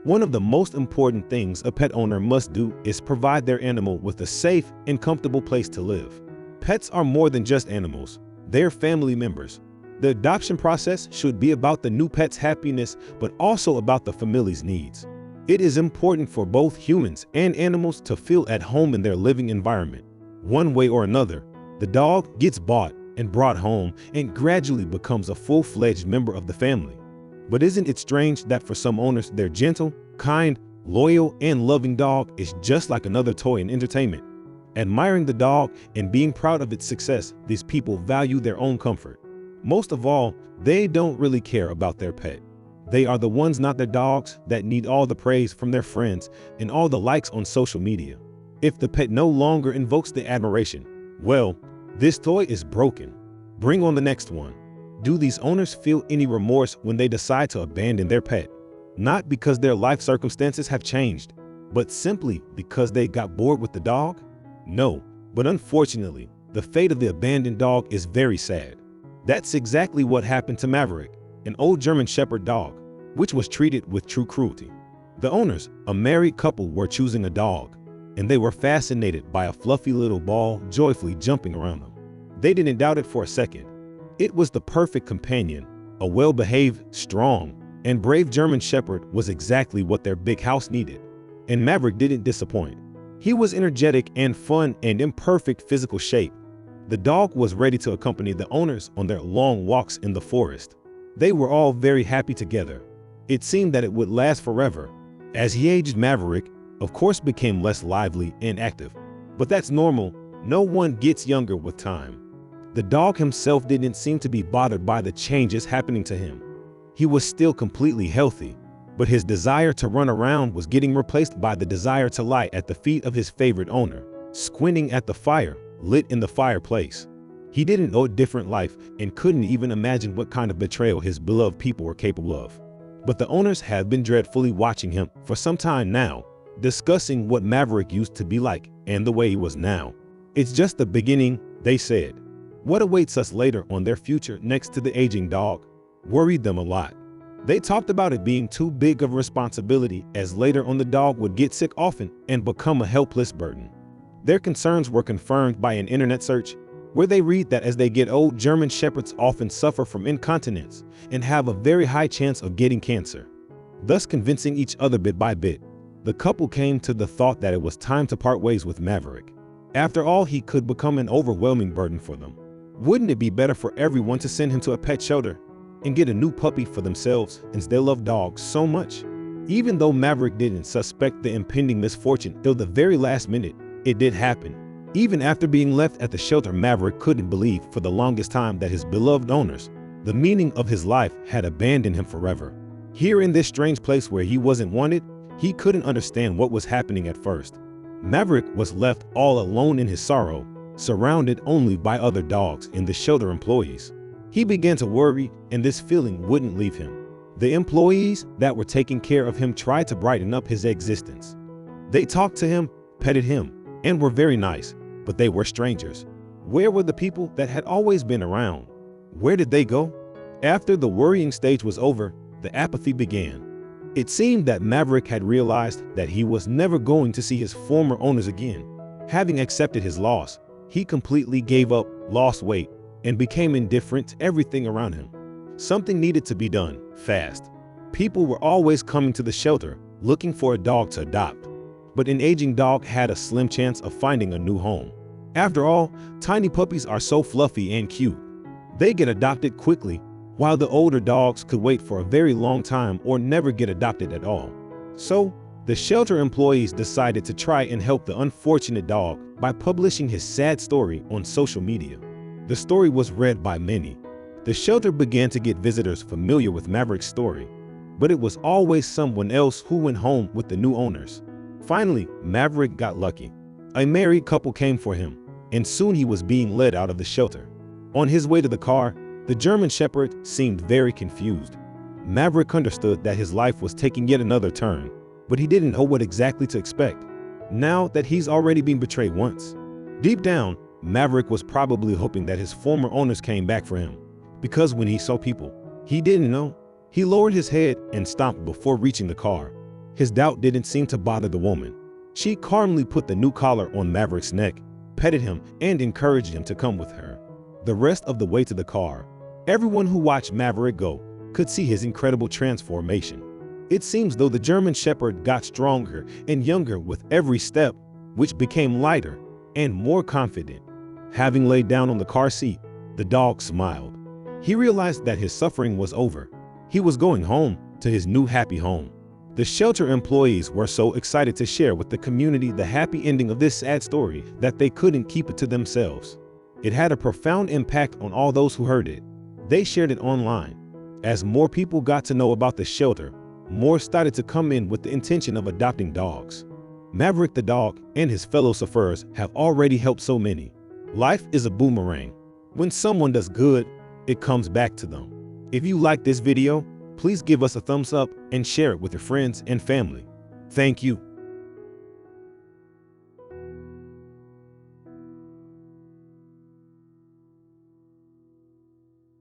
One of the most important things a pet owner must do is provide their animal with a safe and comfortable place to live. Pets are more than just animals. They're family members. The adoption process should be about the new pet's happiness, but also about the family's needs. It is important for both humans and animals to feel at home in their living environment. One way or another, the dog gets bought and brought home and gradually becomes a full-fledged member of the family. But isn't it strange that for some owners, their gentle, kind, loyal, and loving dog is just like another toy in entertainment? Admiring the dog and being proud of its success, these people value their own comfort. Most of all, they don't really care about their pet. They are the ones, not their dogs, that need all the praise from their friends and all the likes on social media. If the pet no longer invokes the admiration, well, this toy is broken. Bring on the next one. Do these owners feel any remorse when they decide to abandon their pet? Not because their life circumstances have changed, but simply because they got bored with the dog? No, but unfortunately, the fate of the abandoned dog is very sad. That's exactly what happened to Maverick, an old German Shepherd dog, which was treated with true cruelty. The owners, a married couple, were choosing a dog, and they were fascinated by a fluffy little ball joyfully jumping around them. They didn't doubt it for a second. It was the perfect companion. A well-behaved, strong, and brave German Shepherd was exactly what their big house needed. And Maverick didn't disappoint. He was energetic and fun and in perfect physical shape. The dog was ready to accompany the owners on their long walks in the forest. They were all very happy together. It seemed that it would last forever. As he aged, Maverick, of course, became less lively and active. But that's normal. No one gets younger with time. The dog himself didn't seem to be bothered by the changes happening to him. He was still completely healthy, but his desire to run around was getting replaced by the desire to lie at the feet of his favorite owner, squinting at the fire lit in the fireplace. He didn't know a different life and couldn't even imagine what kind of betrayal his beloved people were capable of. But the owners have been dreadfully watching him for some time now, discussing what Maverick used to be like and the way he was now. It's just the beginning, they said. What awaits us later on their future next to the aging dog worried them a lot. They talked about it being too big of a responsibility, as later on the dog would get sick often and become a helpless burden. Their concerns were confirmed by an internet search where they read that as they get old, German Shepherds often suffer from incontinence and have a very high chance of getting cancer. Thus convincing each other bit by bit, the couple came to the thought that it was time to part ways with Maverick. After all, he could become an overwhelming burden for them. Wouldn't it be better for everyone to send him to a pet shelter and get a new puppy for themselves, since they love dogs so much? Even though Maverick didn't suspect the impending misfortune till the very last minute, it did happen. Even after being left at the shelter, Maverick couldn't believe for the longest time that his beloved owners, the meaning of his life, had abandoned him forever. Here in this strange place where he wasn't wanted, he couldn't understand what was happening at first. Maverick was left all alone in his sorrow, surrounded only by other dogs and the shelter employees. He began to worry, and this feeling wouldn't leave him. The employees that were taking care of him tried to brighten up his existence. They talked to him, petted him, and were very nice, but they were strangers. Where were the people that had always been around? Where did they go? After the worrying stage was over, the apathy began. It seemed that Maverick had realized that he was never going to see his former owners again. Having accepted his loss, he completely gave up, lost weight, and became indifferent to everything around him. Something needed to be done, fast. People were always coming to the shelter, looking for a dog to adopt. But an aging dog had a slim chance of finding a new home. After all, tiny puppies are so fluffy and cute. They get adopted quickly, while the older dogs could wait for a very long time or never get adopted at all. So, the shelter employees decided to try and help the unfortunate dog by publishing his sad story on social media. The story was read by many. The shelter began to get visitors familiar with Maverick's story, but it was always someone else who went home with the new owners. Finally, Maverick got lucky. A married couple came for him, and soon he was being led out of the shelter. On his way to the car, the German Shepherd seemed very confused. Maverick understood that his life was taking yet another turn, but he didn't know what exactly to expect, now that he's already been betrayed once. Deep down, Maverick was probably hoping that his former owners came back for him, because when he saw people he didn't know, he lowered his head and stopped before reaching the car. His doubt didn't seem to bother the woman. She calmly put the new collar on Maverick's neck, petted him, and encouraged him to come with her. The rest of the way to the car, everyone who watched Maverick go could see his incredible transformation. It seems though the German Shepherd got stronger and younger with every step, which became lighter and more confident. Having laid down on the car seat, the dog smiled. He realized that his suffering was over. He was going home to his new happy home. The shelter employees were so excited to share with the community the happy ending of this sad story that they couldn't keep it to themselves. It had a profound impact on all those who heard it. They shared it online. As more people got to know about the shelter, more started to come in with the intention of adopting dogs. Maverick the dog and his fellow sufferers have already helped so many. Life is a boomerang. When someone does good, it comes back to them. If you like this video, please give us a thumbs up and share it with your friends and family. Thank you.